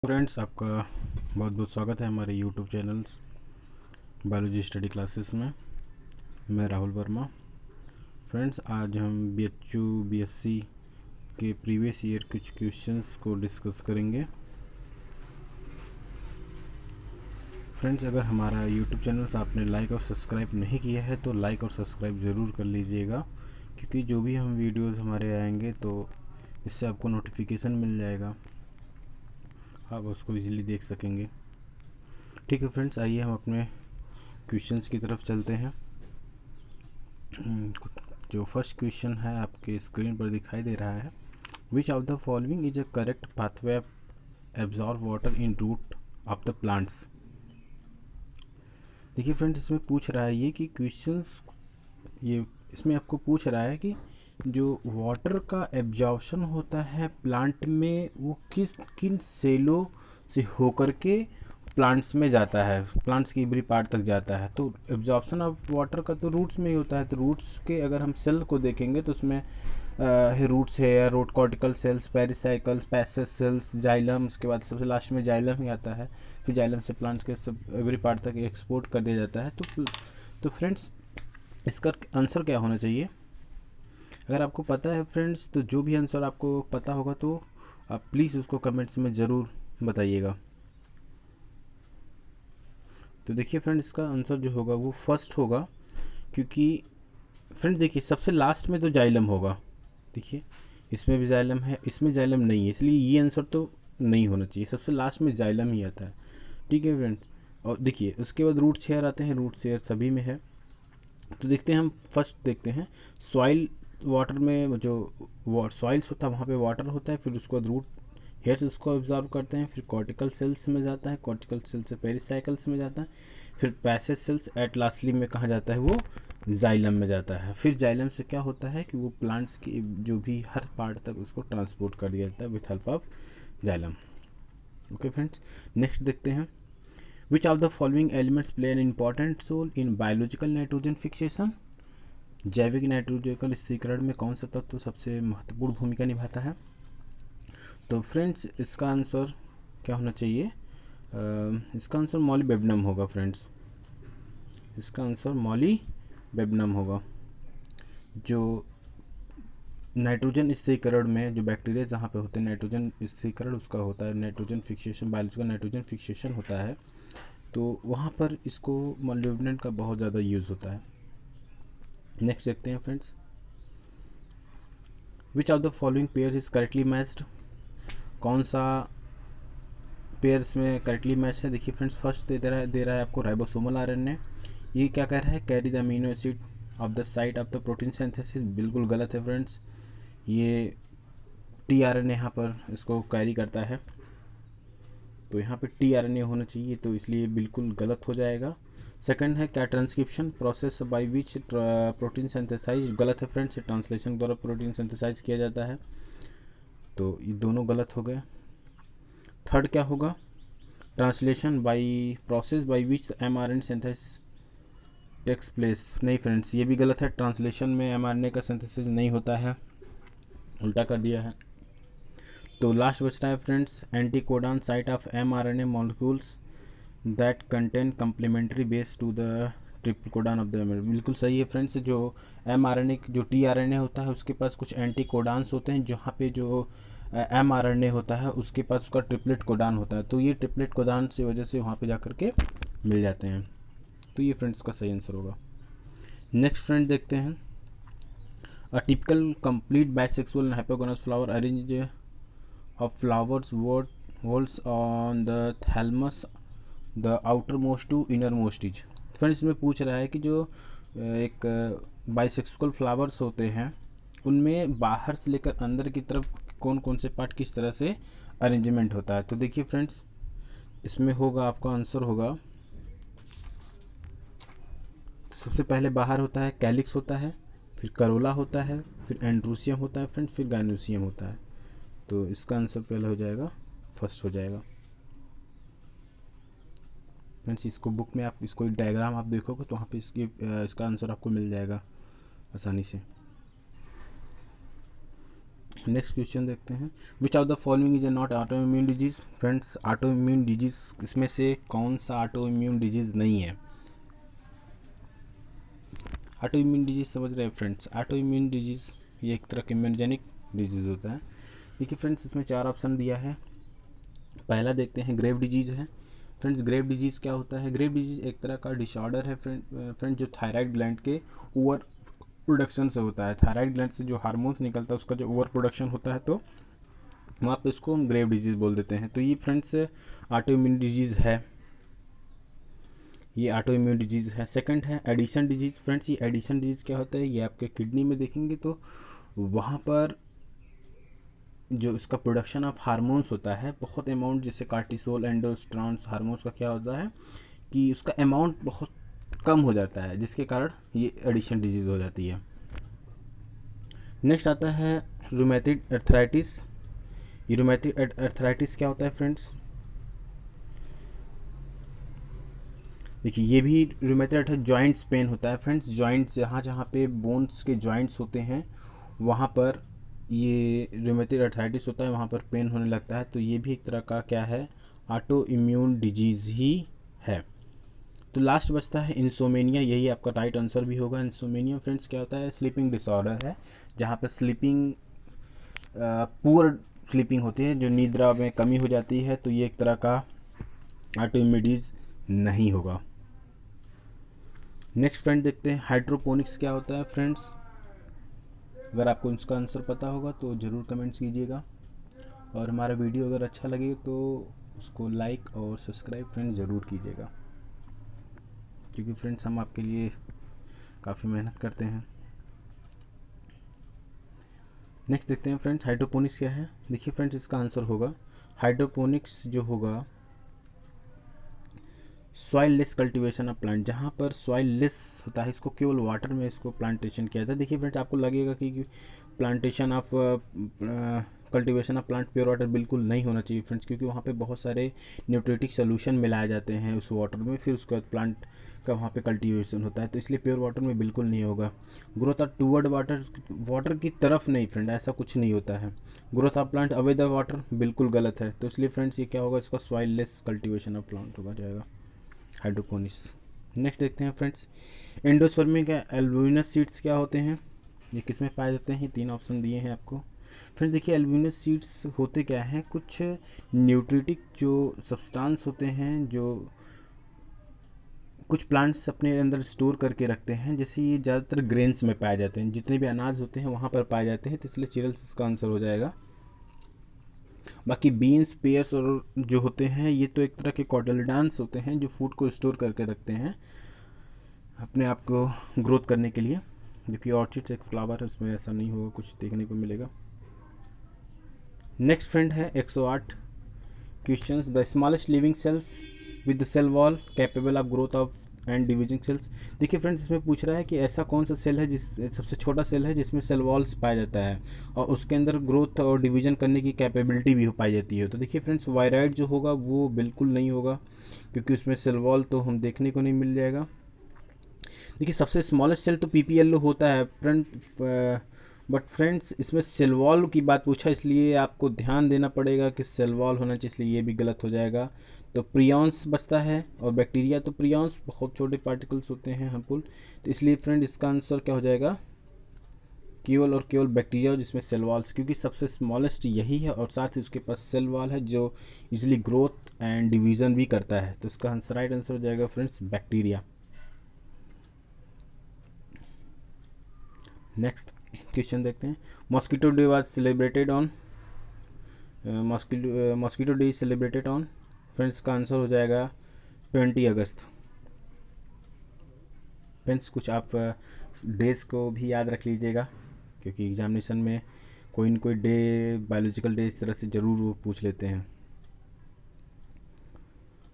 Friends, आपका बहुत बहुत स्वागत है हमारे YouTube channels biology study classes में। मैं राहुल वर्मा। फ्रेंड्स, आज हम BHU BSc के प्रीवियस ईयर कुछ क्वेश्चंस को डिस्कस करेंगे। फ्रेंड्स, अगर हमारा यूट्यूब चैनल्स आपने लाइक और सब्सक्राइब नहीं किया है तो लाइक और सब्सक्राइब ज़रूर कर लीजिएगा, क्योंकि जो भी हम वीडियोज़ हमारे आएंगे तो इससे आपको नोटिफिकेशन मिल जाएगा, आप उसको इजीली देख सकेंगे। ठीक है फ्रेंड्स, आइए हम अपने क्वेश्चंस की तरफ चलते हैं। जो फर्स्ट क्वेश्चन है आपके स्क्रीन पर दिखाई दे रहा है, which of the following is a correct pathway absorb water in root of the plants. देखिए फ्रेंड्स, इसमें पूछ रहा है ये कि क्वेश्चंस ये इसमें आपको पूछ रहा है कि जो वाटर का एब्जॉर्प्शन होता है प्लांट में वो किन सेलों से होकर के प्लांट्स में जाता है, प्लांट्स की एवरी पार्ट तक जाता है। तो एब्जॉर्प्शन ऑफ वाटर का तो रूट्स में ही होता है। तो रूट्स के अगर हम सेल को देखेंगे तो उसमें रूट्स है, root cortical cells, pericycles, passage cells, xylem, उसके बाद सबसे लास्ट में जाइलम ही आता है। फिर जाइलम से प्लांट्स के सब एवरी पार्ट तक एक्सपोर्ट कर दिया जाता है। तो फ्रेंड्स, इसका आंसर क्या होना चाहिए? अगर आपको पता है फ्रेंड्स, तो जो भी आंसर आपको पता होगा तो आप प्लीज़ उसको कमेंट्स में ज़रूर बताइएगा। तो देखिए फ्रेंड्स, इसका आंसर जो होगा वो फर्स्ट होगा, क्योंकि फ्रेंड्स देखिए सबसे लास्ट में तो जाइलम होगा। देखिए इसमें भी जाइलम है, इसमें जाइलम नहीं है, इसलिए ये आंसर तो नहीं होना चाहिए। सबसे लास्ट में जाइलम ही आता है। ठीक है फ्रेंड्स, और देखिए उसके बाद रूट शेयर आते हैं, रूट शेयर सभी में है। तो देखते हैं, हम फर्स्ट देखते हैं सॉइल वाटर में जो सॉइल्स होता है वहाँ पे वाटर होता है, फिर उसके बाद रूट हेयर्स उसको ऑब्जर्व करते हैं, फिर कॉर्टिकल सेल्स में जाता है, कॉर्टिकल सेल्स से पेरिसाइकल्स में जाता है, फिर पैसेज सेल्स एट लास्टली में कहाँ जाता है, वो जाइलम में जाता है। फिर जाइलम से क्या होता है कि वो प्लांट्स की जो भी हर पार्ट तक उसको ट्रांसपोर्ट कर दिया जाता है with help of xylem. Okay friends, next देखते हैं, which of the following elements play an important role in biological nitrogen fixation. जैविक नाइट्रोजन स्थिरीकरण में कौन सा तत्व सबसे महत्वपूर्ण भूमिका निभाता है? तो फ्रेंड्स, इसका आंसर क्या होना चाहिए? इसका आंसर मॉलीबेबनम होगा फ्रेंड्स। इसका आंसर मॉलीबेबनम होगा। जो नाइट्रोजन स्थिरीकरण में जो बैक्टीरिया जहाँ पे होते हैं नाइट्रोजन स्थिरीकरण उसका होता है, nitrogen fixation, biological nitrogen fixation होता है, तो वहाँ पर इसको मॉलीबेबनम का बहुत ज़्यादा यूज़ होता है। नेक्स्ट देखते हैं friends, which of the following pairs is correctly matched. कौन सा पेयर्स में करेक्टली मैच है? देखिए फ्रेंड्स, फर्स्ट दे रहा है आपको राइबोसोमल आरएनए। ये क्या कह रहा है? Carry the amino acid of the site of the protein synthesis. बिल्कुल गलत है फ्रेंड्स, ये टीआरएनए यहाँ पर इसको कैरी करता है, तो यहाँ पे टीआरएनए होना चाहिए, तो इसलिए बिल्कुल गलत हो जाएगा। सेकंड है क्या transcription process by which protein synthesise. गलत है फ्रेंड्स, ट्रांसलेशन द्वारा प्रोटीन सिंथेसाइज किया जाता है, तो ये दोनों गलत हो गए। थर्ड क्या होगा? Translation by process by which mRNA synthesis takes place. नहीं फ्रेंड्स, ये भी गलत है, ट्रांसलेशन में mRNA का सिंथेसिस नहीं होता है, उल्टा कर दिया है। तो लास्ट बचता है friends, anticodon site of mRNA molecules that contain complementary base to the triple codon of the mRNA। बिल्कुल सही है फ्रेंड्स, जो mRNA जो tRNA होता है उसके पास कुछ एंटीकोडॉन्स होते हैं, जहाँ पे जो mRNA होता है उसके पास उसका ट्रिपलेट कोडान होता है, तो ये ट्रिपलेट कोडान से वजह से वहाँ पे जा कर के मिल जाते हैं। तो ये फ्रेंड्स का सही आंसर होगा। नेक्स्ट फ्रेंड देखते हैं, a typical complete bisexual hypogynous flower arrange of flowers whorls on the thalamus the outermost to innermost is. Friends, इसमें पूछ रहा है कि जो एक बाइसेक्सुअल फ्लावर्स होते हैं उनमें बाहर से लेकर अंदर की तरफ कौन कौन से पार्ट किस तरह से अरेंजमेंट होता है। तो देखिए फ्रेंड्स, इसमें होगा आपका आंसर होगा, सबसे पहले बाहर होता है कैलिक्स होता है, फिर करोला होता है, फिर एंड्रूसियम होता है फ्रेंड्स, फिर गाइनोसियम होता है। तो इसका आंसर पहले हो जाएगा, फर्स्ट हो जाएगा फ्रेंड्स। इसको बुक में आप इसको डायग्राम आप देखोगे तो वहाँ पे इसका आंसर आपको मिल जाएगा आसानी से। नेक्स्ट क्वेश्चन देखते हैं, which of the following is not auto immune disease. Friends, auto immune disease इसमें से कौन सा ऑटो इम्यून डिजीज नहीं है? ऑटो इम्यून डिजीज समझ रहे हैं फ्रेंड्स? ऑटो इम्यून डिजीज ये एक तरह का इम्यूनोजेनिक डिजीज होता है। देखिए फ्रेंड्स, इसमें 4 ऑप्शन दिया है। पहला देखते हैं, ग्रेव डिजीज़ है। फ्रेंड्स, ग्रेव डिजीज़ क्या होता है? ग्रेव डिजीज़ एक तरह का डिसऑर्डर है फ्रेंड, जो थायराइड ग्लैंड के ओवर प्रोडक्शन से होता है। थायराइड ग्लैंड से जो हार्मोन्स निकलता है उसका जो ओवर प्रोडक्शन होता है, तो वहाँ पे उसको हम ग्रेव डिजीज़ बोल देते हैं। तो ये फ्रेंड्स ऑटो इम्यून डिजीज़ है, ये ऑटो इम्यून डिजीज़ है। सेकंड है एडिशन डिजीज़। फ्रेंड्स, ये एडिशन डिजीज़ क्या होता है? ये आपके किडनी में देखेंगे तो वहाँ पर जो इसका प्रोडक्शन ऑफ हार्मोन्स होता है बहुत अमाउंट, जैसे कार्टिसोल, एंडोस्टेरॉन हार्मोन्स का क्या होता है कि उसका अमाउंट बहुत कम हो जाता है, जिसके कारण ये एडिशन डिजीज़ हो जाती है। नेक्स्ट आता है रूमेटिड अर्थराइटिस। ये रूमेटिड अर्थराइटिस क्या होता है फ्रेंड्स? देखिए, ये भी रूमेटिड अर्थराइटिस जॉइंट्स पेन होता है फ्रेंड्स। जॉइंट्स जहाँ जहाँ पे बोन्स के जॉइंट्स होते हैं वहाँ पर ये रूमेटिड अर्थराइटिस होता है, वहाँ पर पेन होने लगता है। तो ये भी एक तरह का क्या है? ऑटो इम्यून डिजीज़ ही है। तो लास्ट बचता है इंसोमेनिया, यही आपका राइट आंसर भी होगा। इंसोमेनिया फ्रेंड्स क्या होता है? स्लीपिंग डिसऑर्डर है, जहाँ पर स्लीपिंग पुअर स्लीपिंग होती है, जो निद्रा में कमी हो जाती है। तो ये एक तरह का ऑटो इम्यून डिजीज़ नहीं होगा। नेक्स्ट फ्रेंड देखते हैं, हाइड्रोपोनिक्स क्या होता है फ्रेंड्स? अगर आपको इसका आंसर पता होगा तो ज़रूर कमेंट्स कीजिएगा, और हमारा वीडियो अगर अच्छा लगे तो उसको लाइक और सब्सक्राइब फ्रेंड्स ज़रूर कीजिएगा, क्योंकि फ्रेंड्स हम आपके लिए काफ़ी मेहनत करते हैं। नेक्स्ट देखते हैं फ्रेंड्स, हाइड्रोपोनिक्स क्या है? देखिए फ्रेंड्स, इसका आंसर होगा हाइड्रोपोनिक्स जो होगा soil less cultivation of plant. जहाँ पर सॉइल लेस होता है, इसको केवल वाटर में इसको प्लांटेशन किया जाता है। देखिए फ्रेंड्स, आपको लगेगा कि plantation of cultivation of plant pure water बिल्कुल नहीं होना चाहिए फ्रेंड्स, क्योंकि वहाँ पे बहुत सारे न्यूट्रिटिक सोल्यूशन मिलाए जाते हैं उस वाटर में, फिर उसके बाद प्लांट का वहाँ पे कल्टीवेशन होता है। तो इसलिए प्योर वाटर में बिल्कुल नहीं होगा। Growth of toward water, water की तरफ नहीं फ्रेंड, ऐसा कुछ नहीं होता है। Growth of plant away the water बिल्कुल गलत है। तो इसलिए फ्रेंड्स ये क्या होगा? इसका soil less cultivation of plant होगा जाएगा हाइड्रोपोनिक्स। नेक्स्ट देखते हैं फ्रेंड्स, एंडोस्पर्मिक एल्ब्यूमिनस सीड्स क्या होते हैं? ये किस में पाए जाते हैं? 3 ऑप्शन दिए हैं आपको। फ्रेंड्स देखिए, एल्ब्यूमिनस सीड्स होते क्या हैं? कुछ न्यूट्रिटिक जो सब्सटेंस होते हैं जो कुछ प्लांट्स अपने अंदर स्टोर करके रखते हैं, जैसे ये ज़्यादातर ग्रेन्स में पाए जाते हैं, जितने भी अनाज होते हैं वहाँ पर पाए जाते हैं। तो इसलिए चिरल्स इसका आंसर हो जाएगा। बाकी बीन्स, पेयर्स और जो होते हैं ये तो एक तरह के कॉटिलेडॉन्स होते हैं, जो फूड को स्टोर करके रखते हैं अपने आप को ग्रोथ करने के लिए। जबकि ऑर्चिड्स एक फ्लावर है, उसमें ऐसा नहीं होगा, कुछ देखने को मिलेगा। नेक्स्ट फ्रेंड है 108 questions, the smallest living cells with the cell wall capable of growth of and dividing cells. देखिए फ्रेंड्स, इसमें पूछ रहा है कि ऐसा कौन सा सेल है, जिस सबसे छोटा सेल है जिसमें सेल वॉल्स पाया जाता है और उसके अंदर ग्रोथ और डिवीजन करने की कैपेबिलिटी भी पाई जाती है। तो देखिए फ्रेंड्स, वायराइड जो होगा वो बिल्कुल नहीं होगा, क्योंकि उसमें सेल वॉल तो हम देखने को नहीं मिल जाएगा। देखिए, सबसे स्मॉलेस्ट सेल तो पीपीएलओ होता है फ्रेंड, बट फ्रेंड्स इसमें सेल वॉल की बात पूछा, इसलिए आपको ध्यान देना पड़ेगा कि सेल वॉल होना चाहिए, इसलिए ये भी गलत हो जाएगा। तो प्रियॉन्स बचता है, और बैक्टीरिया तो प्रियॉन्स बहुत छोटे पार्टिकल्स होते हैं हार्मफुल। तो इसलिए फ्रेंड इसका आंसर क्या हो जाएगा? केवल और केवल बैक्टीरिया, जिसमें सेल वॉल्स, क्योंकि सबसे स्मॉलेस्ट यही है और साथ ही उसके पास सेल वॉल है जो इजीली ग्रोथ एंड डिवीज़न भी करता है। तो इसका आंसर राइट आंसर हो जाएगा फ्रेंड्स बैक्टीरिया। नेक्स्ट क्वेश्चन देखते हैं, mosquito day was celebrated on, mosquito day celebrated on. Friends का आंसर हो जाएगा 20 अगस्त। फ्रेंड्स कुछ आप डेज को भी याद रख लीजिएगा, क्योंकि एग्जामिनेशन में कोई न कोई डे, बायोलॉजिकल डे इस तरह से ज़रूर वो पूछ लेते हैं।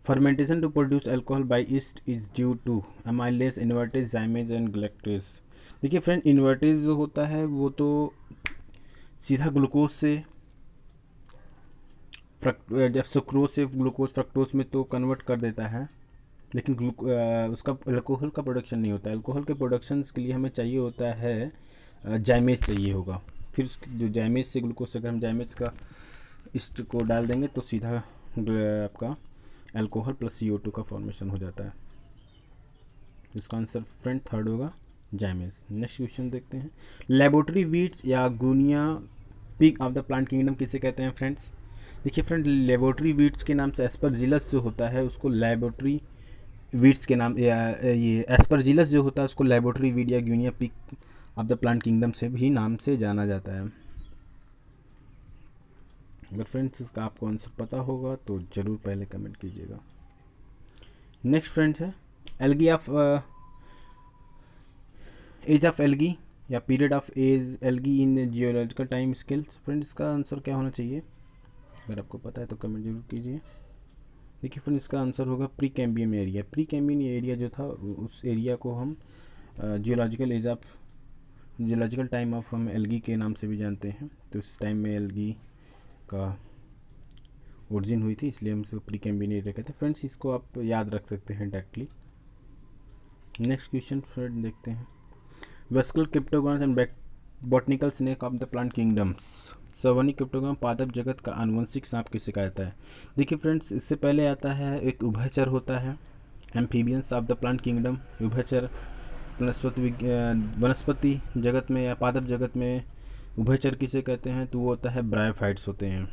Fermentation to produce alcohol by yeast is due to amylase, invertase, zymase and galactase. देखिए फ्रेंड, इन्वर्टेज जो होता है वो तो सीधा ग्लूकोज से जब सुक्रोज से ग्लूकोज फ्रक्टोज में तो कन्वर्ट कर देता है, लेकिन उसका अल्कोहल का प्रोडक्शन नहीं होता है। अल्कोहल के प्रोडक्शन के लिए हमें चाहिए होता है जाइमेज चाहिए होगा। फिर जो जाइमेज से ग्लूकोज, अगर हम जाइमेज का इस्ट को डाल देंगे तो सीधा आपका अल्कोहल प्लस CO2 का फॉर्मेशन हो जाता है। इसका आंसर फ्रेंड थर्ड होगा जाइमेज। नेक्स्ट क्वेश्चन देखते हैं, लेबोरेटरी वीड्स या guinea pig of the plant kingdom किसे कहते हैं फ्रेंड्स? देखिए फ्रेंड, लेबोरेटरी वीड्स के नाम से एस्परजिलस जो होता है उसको लेबोरेटरी वीड्स के नाम, या ये एस्परजिलस जो होता है उसको लेबोरेटरी वीड या guinea pig of the plant kingdom से भी नाम से जाना जाता है। अगर फ्रेंड्स इसका आपको आंसर पता होगा तो ज़रूर पहले कमेंट कीजिएगा। नेक्स्ट फ्रेंड्स है algae of age of algae या period of age algae in geological time scales. Friends इसका आंसर क्या होना चाहिए? अगर आपको पता है तो कमेंट जरूर कीजिए। देखिए फ्रेंड, इसका आंसर होगा pre cambium area. Pre cambium area जो था उस एरिया को हम जियोलॉजिकल टाइम ऑफ हम एल्गी के नाम से भी जानते हैं। तो इस टाइम में एल्गी का ओरिजिन हुई थी, इसलिए हम इसको प्री कैम्बियम एरिया कहते हैं। फ्रेंड्स इसको आप याद रख सकते हैं डायरेक्टली। नेक्स्ट क्वेश्चन फ्रेंड देखते हैं, vascular cryptograms and botanical snake of the plant kingdoms. सवर्णी क्रिप्टोग्राम पादप जगत का आनुवंशिक सांप किसे कहता है? देखिए फ्रेंड्स, इससे पहले आता है एक उभयचर होता है, amphibians of the plant kingdom. उभयचर वनस्पति जगत में या पादप जगत में उभयचर किसे कहते हैं? तो वो होता है ब्रायोफाइट्स होते हैं।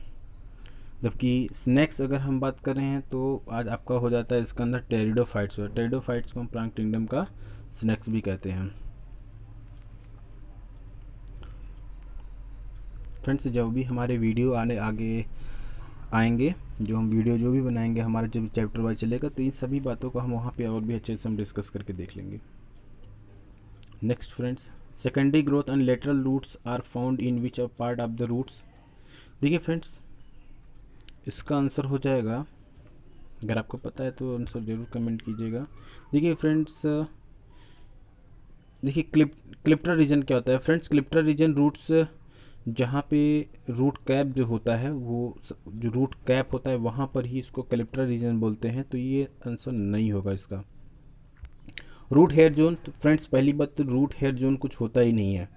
जबकि स्नैक्स अगर हम बात कर रहे हैं तो आज आपका हो जाता है इसके अंदर टेरिडोफाइट्स हो। टेरिडोफाइट्स को हम प्लांट किंगडम का स्नैक्स भी कहते हैं। फ्रेंड्स, जब भी हमारे वीडियो आगे आएंगे, जो हम वीडियो जो भी बनाएंगे हमारा जब चैप्टर वाइज चलेगा, तो इन सभी बातों को हम वहाँ पे और भी अच्छे से हम डिस्कस करके देख लेंगे। Next friends, secondary growth and lateral roots are found in which part of the roots. देखिए फ्रेंड्स, इसका आंसर हो जाएगा, अगर आपको पता है तो आंसर ज़रूर कमेंट कीजिएगा। देखिए फ्रेंड्स, देखिए क्लिप्टर रीजन क्या होता है फ्रेंड्स? क्लिप्टर रीजन रूट्स जहाँ पे रूट कैप जो होता है, वो जो रूट कैप होता है वहाँ पर ही इसको क्लिप्टर रीजन बोलते हैं। तो ये आंसर नहीं होगा इसका। रूट हेयर जोन, तो फ्रेंड्स पहली बात तो रूट हेयर जोन कुछ होता ही नहीं है।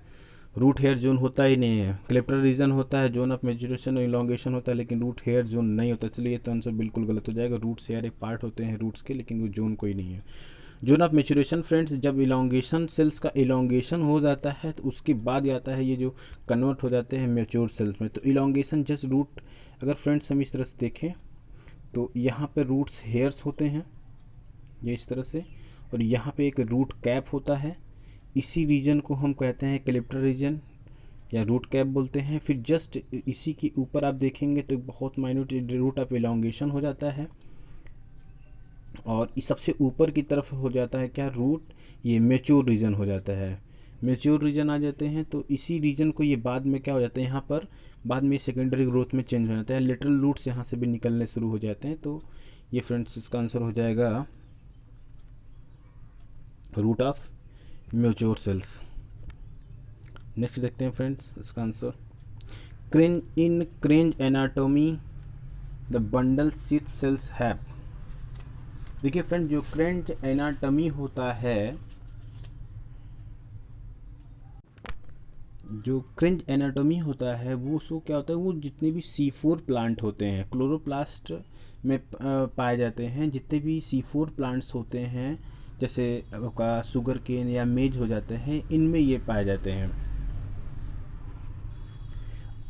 रूट हेयर जोन होता ही नहीं है। क्लिप्टर रीजन होता है, जोन ऑफ मेचुरेशन और इलोंगेशन होता है, लेकिन रूट हेयर जोन नहीं होता। चलिए ये तो आंसर बिल्कुल गलत हो जाएगा। रूट्स हेयर एक पार्ट होते हैं रूट्स के, लेकिन वो जोन कोई नहीं है। जोन ऑफ मेचुरेशन फ्रेंड्स, जब इलोंगेशन सेल्स का इलोंगेशन हो जाता है तो उसके बाद आता है ये जो कन्वर्ट हो जाते हैं मेच्योर सेल्स में। तो इलोंगेशन जस्ट रूट, अगर फ्रेंड्स हम इस तरह से देखें तो यहाँ पे रूट्स हेयर्स होते हैं ये इस तरह से, और यहाँ पे एक रूट कैप होता है। इसी रीजन को हम कहते हैं क्लिप्टर रीजन या रूट कैप बोलते हैं। फिर जस्ट इसी के ऊपर आप देखेंगे तो बहुत माइन्यूट रूट ऑफ इलोंगेशन हो जाता है, और इस सबसे ऊपर की तरफ हो जाता है क्या? रूट, ये मेच्योर रीजन हो जाता है। मेच्योर रीजन आ जाते हैं तो इसी रीजन को ये बाद में क्या हो जाता है, यहाँ पर बाद में सेकेंडरी ग्रोथ में चेंज हो जाता है। लिटरल रूट्स यहाँ से भी निकलने शुरू हो जाते हैं। तो ये फ्रेंड्स इसका आंसर हो जाएगा root of mature cells. Next देखते हैं फ्रेंड्स इसका answer, Kranz in Kranz anatomy the bundle sheath cells have. देखिए फ्रेंड, जो क्रेंज एनाटॉमी होता है, जो क्रेंज एनाटॉमी होता है वो सो क्या होता है, वो जितने भी C4 प्लांट होते हैं क्लोरोप्लास्ट में पाए जाते हैं। जितने भी C4 प्लांट्स होते हैं, जैसे आपका शुगर केन या मेज हो जाते हैं, इनमें ये पाए जाते हैं।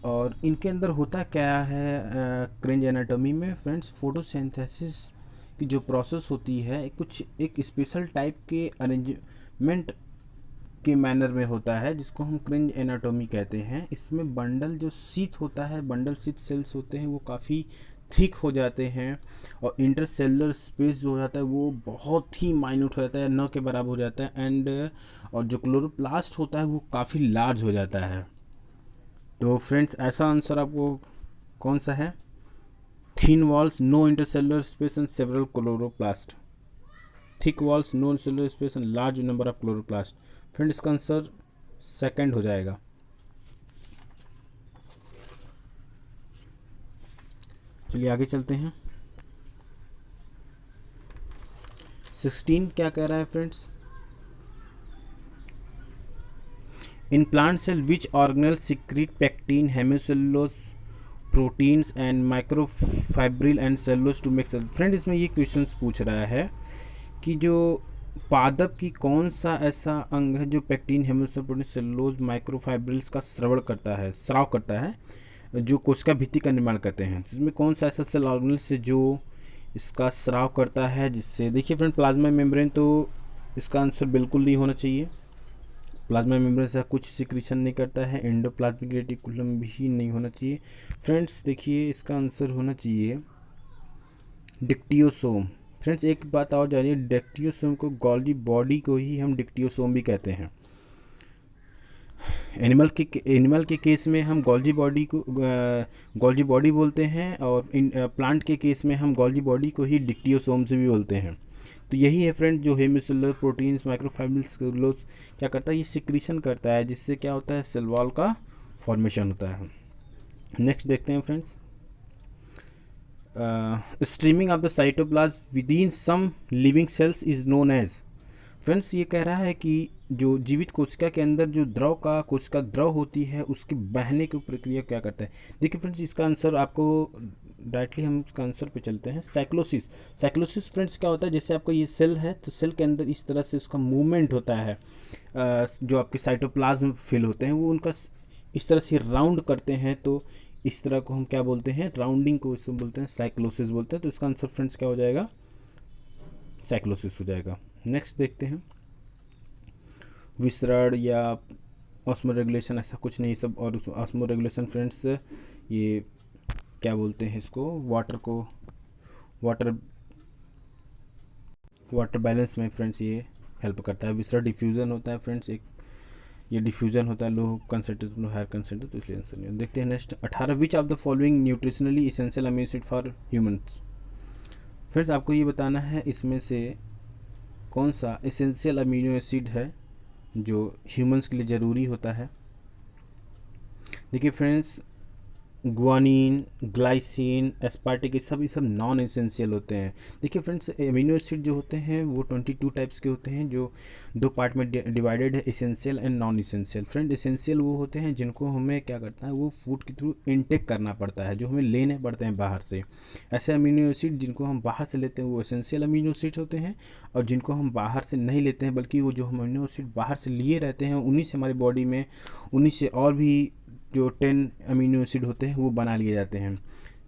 और इनके अंदर होता क्या है क्रेंज एनाटॉमी में फ्रेंड्स? फोटोसिंथेसिस की जो प्रोसेस होती है कुछ एक स्पेशल टाइप के अरेंजमेंट के मैनर में होता है, जिसको हम क्रेंज एनाटॉमी कहते हैं। इसमें बंडल जो शीथ होता है, बंडल शीथ सेल्स होते हैं, वो काफ़ी थिक हो जाते हैं, और इंटरसेलुलर स्पेस जो हो जाता है वो बहुत ही माइन्यूट हो जाता है, न के बराबर हो जाता है। एंड और जो क्लोरोप्लास्ट होता है वो काफ़ी लार्ज हो जाता है। तो फ्रेंड्स ऐसा आंसर आपको कौन सा है? Thin walls, no intercellular space and several chloroplast. Thick walls, no intercellular space and large number of chloroplast. Friend इसका आंसर सेकंड हो जाएगा। चलिए आगे चलते हैं। 16 क्या कह रहा है friends? In plant cell which organelle secrete pectin, hemicellulose, proteins and microfibril and cellulose to make cell. Friend इसमें ये क्वेश्चन पूछ रहा है कि जो पादप की कौन सा ऐसा अंग है जो pectin, hemicellulose, protein, cellulose, microfibrils का स्राव करता है जो कोशिका भित्ति का निर्माण करते हैं। इसमें कौन सा ऐसा सेल ऑर्गेनल से जो इसका स्राव करता है, जिससे देखिए फ्रेंड प्लाज्मा मेम्ब्रेन, तो इसका आंसर बिल्कुल नहीं होना चाहिए। प्लाज्मा मेम्ब्रेन से कुछ सिक्रीशन नहीं करता है। एंडोप्लाज्मिक रेटिकुलम भी नहीं होना चाहिए। फ्रेंड्स देखिए इसका आंसर होना चाहिए डिक्टियोसोम। फ्रेंड्स एक बात और जानिए, डिक्टियोसोम को गोल्गी बॉडी को ही हम डिक्टियोसोम भी कहते हैं। एनिमल के केस में हम गोल्गी बॉडी बोलते हैं, और प्लांट के केस में हम गोल्गी बॉडी को ही डिक्टियोसोम्स भी बोलते हैं। तो यही है फ्रेंड, जो हेमिसेलुलर, प्रोटीन्स, माइक्रोफाइब्रिल्स, सेलुलोज क्या करता है, ये सिक्रीशन करता है, जिससे क्या होता है, सेल वॉल का फॉर्मेशन होता है। नेक्स्ट देखते हैं friends, streaming of the cytoplasm within some living cells is known as. Friends ये कह रहा है कि जो जीवित कोशिका के अंदर जो कोशिका द्रव होती है, उसके बहने की प्रक्रिया क्या करता है। देखिए फ्रेंड्स इसका आंसर आपको डायरेक्टली हम उसका आंसर पे चलते हैं। साइक्लोसिस फ्रेंड्स क्या होता है, जैसे आपका ये सेल है तो सेल के अंदर इस तरह से उसका मूवमेंट होता है। जो आपके साइटोप्लाज्म फिल होते हैं वो उनका इस तरह से राउंड करते हैं, तो इस तरह को हम क्या बोलते हैं, राउंडिंग को इसको बोलते हैं साइक्लोसिस बोलते हैं। तो इसका आंसर फ्रेंड्स क्या हो जाएगा, साइक्लोसिस हो जाएगा। नेक्स्ट देखते हैं, विसरण या ऑस्मो रेगुलेशन, ऐसा कुछ नहीं सब। और ऑस्मो रेगुलेशन फ्रेंड्स ये क्या बोलते हैं इसको, वाटर बैलेंस में फ्रेंड्स ये हेल्प करता है। विसरण डिफ्यूज़न होता है फ्रेंड्स, एक ये डिफ्यूज़न होता है लो कंसंट्रेशन हायर कंसंट्रेशन, तो इसलिए आंसर नहीं। देखते हैं next 18, which of the following nutritionally essential amino acid for humans. Friends आपको ये बताना है इसमें से कौन सा एसेंशियल अमीनो एसिड है जो ह्यूमंस के लिए ज़रूरी होता है। देखिए फ्रेंड्स गुआनिन, ग्लाइसिन, एस्पार्टिक, ये सब नॉन एसेंशियल होते हैं। देखिए फ्रेंड्स अमीनो एसिड जो होते हैं वो 22 टाइप्स के होते हैं, जो दो पार्ट में डिवाइडेड है, essential and non essential. Friend essential वो होते हैं जिनको हमें क्या करता है, वो फूड के थ्रू इनटेक करना पड़ता है, जो हमें लेने पड़ते हैं बाहर से। ऐसे अमीनो एसिड जिनको हम बाहर से लेते हैं वो एसेंशियल अमीनो एसिड होते हैं, और जिनको हम बाहर से नहीं लेते हैं बल्कि वो जो हम अमीनो एसिड बाहर से लिए रहते हैं उन्हीं से हमारी बॉडी में, उन्हीं से और भी जो 10 अमीनो एसिड होते हैं वो बना लिए जाते हैं।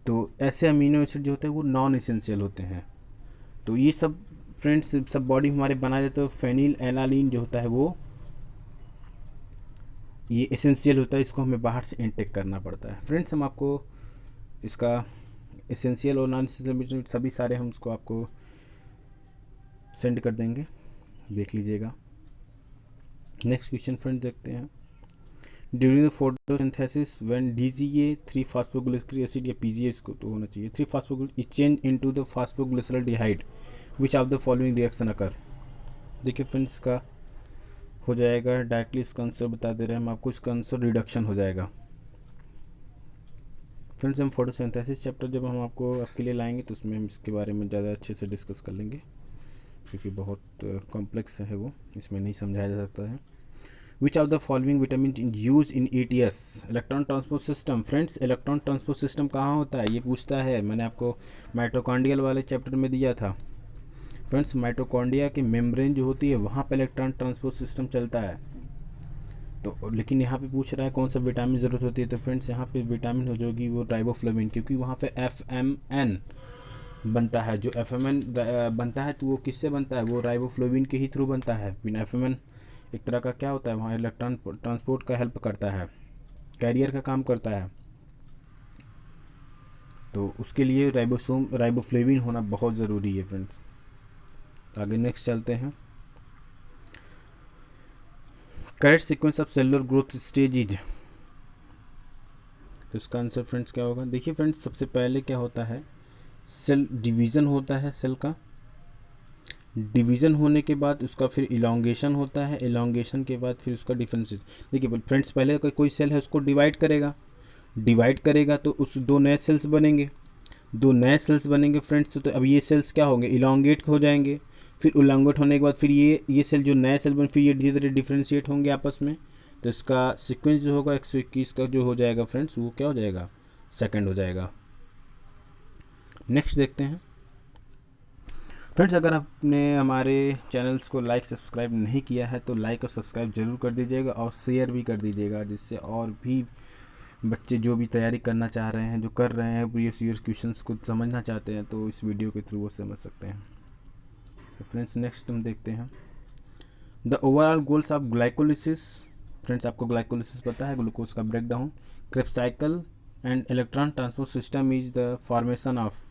तो ऐसे अमीनो एसिड जो होते हैं वो नॉन एसेंशियल होते हैं। तो ये सब फ्रेंड्स सब बॉडी हमारे बना लेते हैं। फेनिल एलानिन जो होता है वो ये एसेंशियल होता है, इसको हमें बाहर से इनटेक करना पड़ता है। फ्रेंड्स हम आपको इसका एसेंशियल और नॉन एसेंशियल सभी सारे हम उसको आपको सेंड कर देंगे, देख लीजिएगा। नेक्स्ट क्वेश्चन फ्रेंड्स देखते हैं, during photosynthesis when DGA three phosphoglyceric acid या PGA इसको तो होना चाहिए three phosphoglycerol is change into the phosphoglyceraldehyde, which of the following reaction occur. देखिए फ्रेंड्स का हो जाएगा डायरेक्टली, इसका आंसर बता दे रहे हैं हम आपको, इसका आंसर रिडक्शन हो जाएगा। फ्रेंड्स हम फोटोसिंथेसिस चैप्टर जब हम आपके लिए लाएंगे तो उसमें हम इसके बारे में ज़्यादा अच्छे से डिस्कस कर लेंगे, क्योंकि बहुत कॉम्प्लेक्स है वो, इसमें नहीं समझाया जा सकता है। Which of the following vitamin used in ATS electron transport system. Friends electron transport system कहाँ होता है ये पूछता है, मैंने आपको माइटोकॉन्ड्रियल वाले चैप्टर में दिया था। फ्रेंड्स माइटोकॉन्ड्रिया की मेम्ब्रेन जो होती है वहाँ पे इलेक्ट्रॉन ट्रांसपोर्ट सिस्टम चलता है। तो लेकिन यहाँ पे पूछ रहा है कौन सा विटामिन ज़रूरत होती है, तो फ्रेंड्स यहाँ पे विटामिन हो जाएगी वो राइबोफ्लेविन, क्योंकि वहाँ पे FMN बनता है। जो FMN बनता है तो वो किससे बनता है, वो राइबोफ्लेविन के ही थ्रू बनता है। बिना FMN एक तरह का क्या होता है, वहाँ इलेक्ट्रॉन ट्रांसपोर्ट का हेल्प करता है, कैरियर का काम करता है। तो उसके लिए राइबोफ्लेविन होना बहुत ज़रूरी है फ्रेंड्स। आगे नेक्स्ट चलते हैं, correct sequence of cellular growth stages. तो इसका आंसर फ्रेंड्स क्या होगा, देखिए फ्रेंड्स सबसे पहले क्या होता है, सेल डिवीज़न होता है, सेल का डिवीज़न होने के बाद उसका फिर इलांगेशन होता है, इलांगेशन के बाद फिर उसका डिफरेंशिएशन। देखिए फ्रेंड्स पहले कोई सेल है उसको डिवाइड करेगा तो उस दो नए सेल्स बनेंगे फ्रेंड्स। तो अब ये सेल्स क्या होंगे, इलांगेट हो जाएंगे, फिर इलांगेट होने के बाद फिर ये सेल जो नए सेल बने फिर ये धीरे धीरे डिफ्रेंशिएट होंगे आपस में, तो इसका सीक्वेंस जो होगा 121 का जो हो जाएगा फ्रेंड्स, वो क्या हो जाएगा, सेकंड हो जाएगा। नेक्स्ट देखते हैं फ्रेंड्स, अगर आपने हमारे चैनल्स को लाइक सब्सक्राइब नहीं किया है तो लाइक और सब्सक्राइब ज़रूर कर दीजिएगा और शेयर भी कर दीजिएगा, जिससे और भी बच्चे जो भी तैयारी करना चाह रहे हैं, जो कर रहे हैं प्रीवियस ईयर क्वेश्चंस को समझना चाहते हैं, तो इस वीडियो के थ्रू वो समझ सकते हैं। तो फ्रेंड्स नेक्स्ट हम देखते हैं the overall goals of glycolysis. Friends आपको ग्लाइकोलिसिस पता है, ग्लूकोज का breakdown. Krebs cycle and electron transport system is the formation of.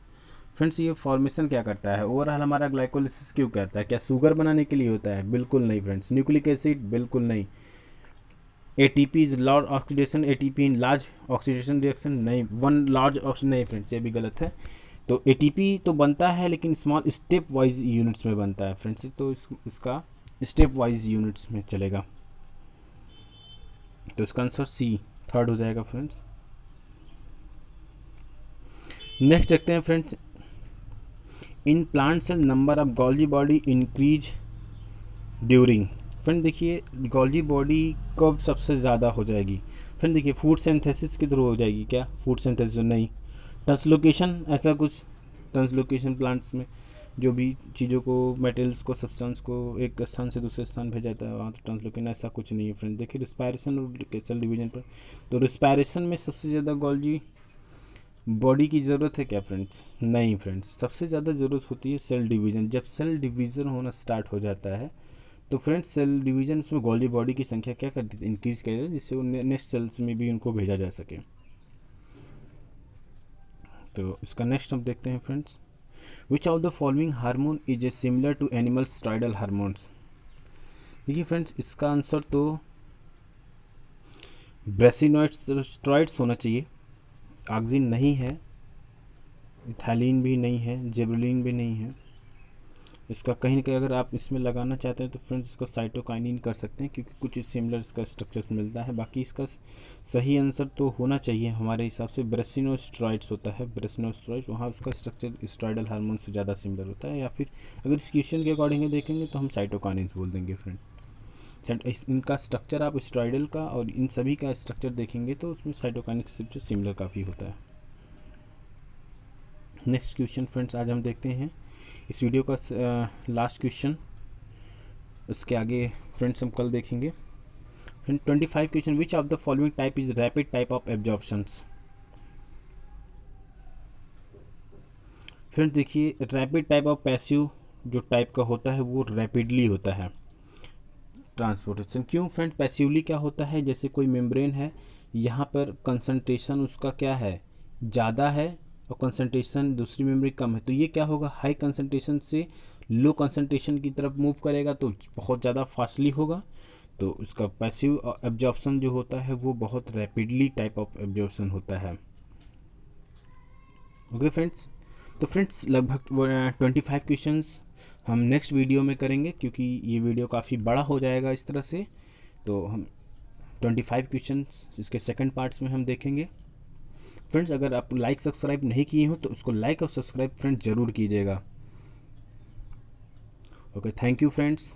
Friends ये फॉर्मेशन क्या करता है, ओवरऑल हमारा ग्लाइकोलिसिस क्यों करता है, क्या शुगर बनाने के लिए होता है, बिल्कुल नहीं फ्रेंड्स। न्यूक्लिक एसिड, बिल्कुल नहीं। ATP is large oxidation, ATP in large oxidation reaction, नहीं। वन लार्ज ऑक्सीजन, नहीं फ्रेंड्स ये भी गलत है। तो ATP तो बनता है लेकिन स्मॉल स्टेप वाइज यूनिट्स में बनता है फ्रेंड्स, तो इसका स्टेप वाइज यूनिट्स में चलेगा। तो इसका आंसर सी थर्ड हो जाएगा फ्रेंड्स। नेक्स्ट देखते हैं friends, in plant cell number of Golgi body increase during. Friend देखिए गोल्जी बॉडी कब सबसे ज़्यादा हो जाएगी, फ्रेंड देखिए फूड सिंथेसिस के थ्रू हो जाएगी क्या, फूड सिंथेसिस नहीं। ट्रांसलोकेशन, ऐसा कुछ ट्रांसलोकेशन प्लांट्स में जो भी चीज़ों को, मेटेरियल्स को, सब्सटेंस को एक स्थान से दूसरे स्थान भेजा जाता है, वहाँ तो ट्रांसलोकेशन ऐसा कुछ नहीं है फ्रेंड। देखिए रिस्पायरेशन और सेल डिवीजन पर, तो रिस्पायरेशन में सबसे ज़्यादा गोल्जी बॉडी की ज़रूरत है क्या फ्रेंड्स, नहीं फ्रेंड्स। सबसे ज़्यादा ज़रूरत होती है सेल डिवीज़न। जब सेल डिवीज़न होना स्टार्ट हो जाता है तो फ्रेंड्स सेल डिवीज़न उसमें गोल्जी बॉडी की संख्या क्या कर देती है, इंक्रीज कर देती है, जिससे वो नेक्स्ट सेल्स में भी उनको भेजा जा सके। तो इसका नेक्स्ट हम देखते हैं friends, which of the following hormone is a similar to animal steroidal hormones. देखिए फ्रेंड्स इसका आंसर तो ब्रेसिनोइड्स होना चाहिए। ऑक्सिन नहीं है, इथाइलिन भी नहीं है, जेबुलिन भी नहीं है। इसका कहीं ना कहीं अगर आप इसमें लगाना चाहते हैं तो फ्रेंड्स इसको साइटोकाइनिन कर सकते हैं, क्योंकि कुछ सिमिलर इसका स्ट्रक्चर्स मिलता है। बाकी इसका सही आंसर तो होना चाहिए हमारे हिसाब से ब्रेसिनोस्टेरॉइड्स होता है, ब्रेसिनोस्टेरॉइड्स, वहाँ उसका स्ट्रक्चर स्टेरॉयडल हार्मोन से ज़्यादा सिमिलर होता है। या फिर अगर इस क्वेश्चन के अकॉर्डिंग देखेंगे तो हम साइटोकाइनिन बोल देंगे फ्रेंड। इनका स्ट्रक्चर आप स्टेरॉयडल का और इन सभी का स्ट्रक्चर देखेंगे तो उसमें साइटोकाइनिन से सिमिलर काफ़ी होता है। नेक्स्ट क्वेश्चन फ्रेंड्स आज हम देखते हैं इस वीडियो का लास्ट क्वेश्चन, इसके आगे फ्रेंड्स हम कल देखेंगे। Friend 25 question, which of the following type is rapid type of absorptions. Friends देखिए रैपिड टाइप ऑफ पैसिव जो टाइप का होता है वो रैपिडली होता है ट्रांसपोर्टेशन। क्यों फ्रेंड, पैसिवली क्या होता है, जैसे कोई मेम्ब्रेन है, यहाँ पर कंसंट्रेशन उसका क्या है, ज़्यादा है और कंसंट्रेशन दूसरी मेम्ब्रेन कम है, तो ये क्या होगा, हाई कंसंट्रेशन से लो कंसंट्रेशन की तरफ मूव करेगा तो बहुत ज़्यादा फास्टली होगा। तो उसका पैसिव एब्जॉर्प्शन जो होता है वो बहुत रैपिडली टाइप ऑफ एब्जॉर्प्शन होता है। ओके फ्रेंड्स, तो फ्रेंड्स लगभग 25 क्वेश्चंस हम नेक्स्ट वीडियो में करेंगे, क्योंकि ये वीडियो काफ़ी बड़ा हो जाएगा इस तरह से। तो हम 25 क्वेश्चंस इसके सेकंड पार्ट्स में हम देखेंगे। फ्रेंड्स अगर आप लाइक सब्सक्राइब नहीं किए हो तो उसको लाइक और सब्सक्राइब फ्रेंड्स ज़रूर कीजिएगा। Okay, thank you friends.